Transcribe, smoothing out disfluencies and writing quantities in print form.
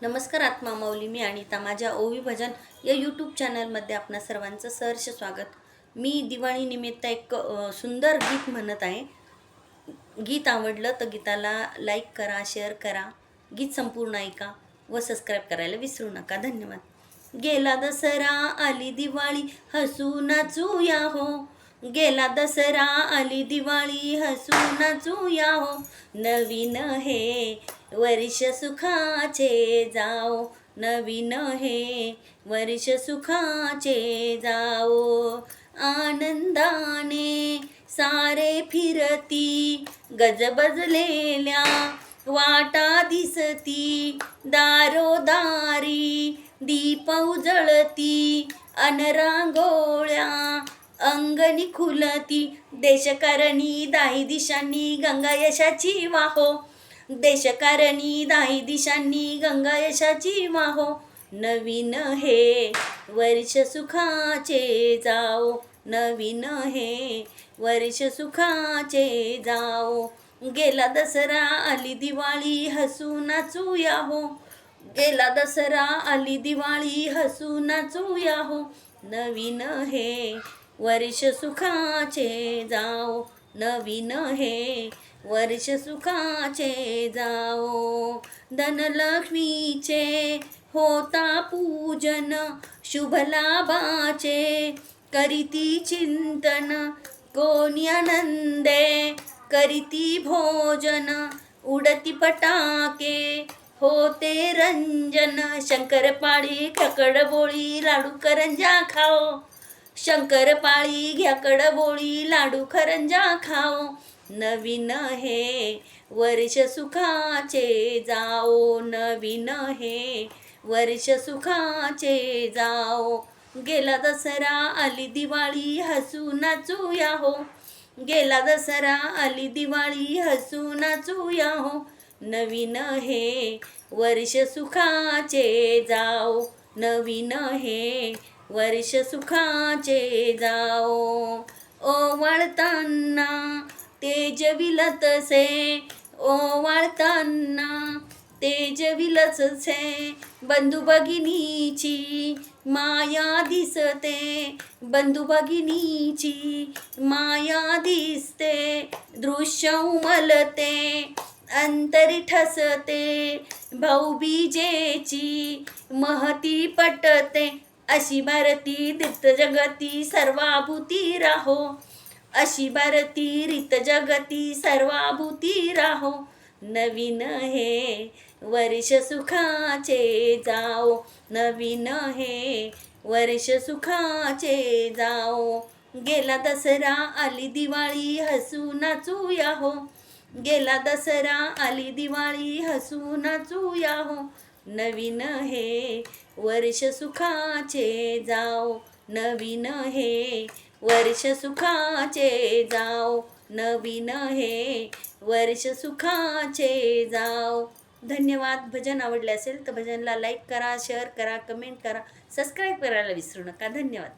नमस्कार आत्मा माऊली, मी अनिता. माझ्या ओवी भजन या यूट्यूब चॅनलमध्ये आपणा सर्वांचं सहर्ष स्वागत. मी दिवाळीनिमित्त एक सुंदर गीत म्हणत आहे. गीत आवडलं तर गीताला लाईक करा, शेअर करा, गीत संपूर्ण ऐका व सबस्क्राईब करायला विसरू नका. धन्यवाद. गेला दसरा आली दिवाळी, हसू नाचूया हो. गेला दसरा आली दिवाळी, हसू नाचूया हो. नवीन हे वर्ष सुखाचे जाओ, नवीन हे वर्ष सुखाचे जाओ. आनंदाने सारे फिरती, गजबजलेल्या वाटा दिसती. दारोदारी दीप उजळती, अन रांगोळ्या अंगणी खुलती. देशकारणी दाही दिशांनी गंगा यशाची वाहो, देशकारणी दाही दिशांनी गंगा यशाची वाहो. नवीन हे वर्ष सुखाचे जाओ, नवीन हे वर्ष सुखाचे जाओ. गेला दसरा आली दिवाळी, हसू नाचूया हो. गेला दसरा आली दिवाळी, हसू नाचूया हो. नवीन हे वर्ष सुखाचे जाओ, नवीन हे वर्ष सुखाचे जाओ. धनलक्ष्मीचे होता पूजन, शुभ लाभाचे करीती चिंतन. कोणी आनंदे करीती भोजन, उडती पटाके होते रंजन. शंकरपाळी कडबोळी लाडू करंजा खाओ, शंकरपाळी घ्या कडबोळी लाडू करंजा खाओ. नवीन हे वर्ष सुखाचे जाओ, नवीन हे वर्ष सुखाचे जाओ. गेला दसरा आली दिवाळी, हसू नाचूया हो. गेला दसरा आली दिवाळी, हसू नाचूया हो. नवीन हे वर्ष सुखाचे जाओ, नवीन हे वर्ष सुखाचे जाओ. ओवाळताना तेजविलतसे, ओवाळताना तेजविलतसे. बंधू भगिनीची माया दिसते, बंधू भगिनीची माया दिसते. दृश्य उमलते अंतरी ठसते, भाऊबीजेची महती पटते. अशी भारती तीर्थ जगती सर्वाभूती राहो, अशी भारती रीत जगती सर्वाभूती राहो. नवीन हे वर्ष सुखाचे जाओ, नवीन हे वर्ष सुखाचे जाओ. गेला दसरा आली दिवाळी, हसू नाचूया हो. गेला दसरा आली दिवाळी, हसू नाचूया हो. नवीन हे वर्ष सुखाचे जाओ, नवीन हे वर्ष सुखाचे जाओ, नवीन हे वर्ष सुखाचे जाओ. धन्यवाद. भजन आवडले असेल तर भजनला लाईक करा, शेअर करा, कमेंट करा, सबस्क्राईब करायला विसरू नका. धन्यवाद.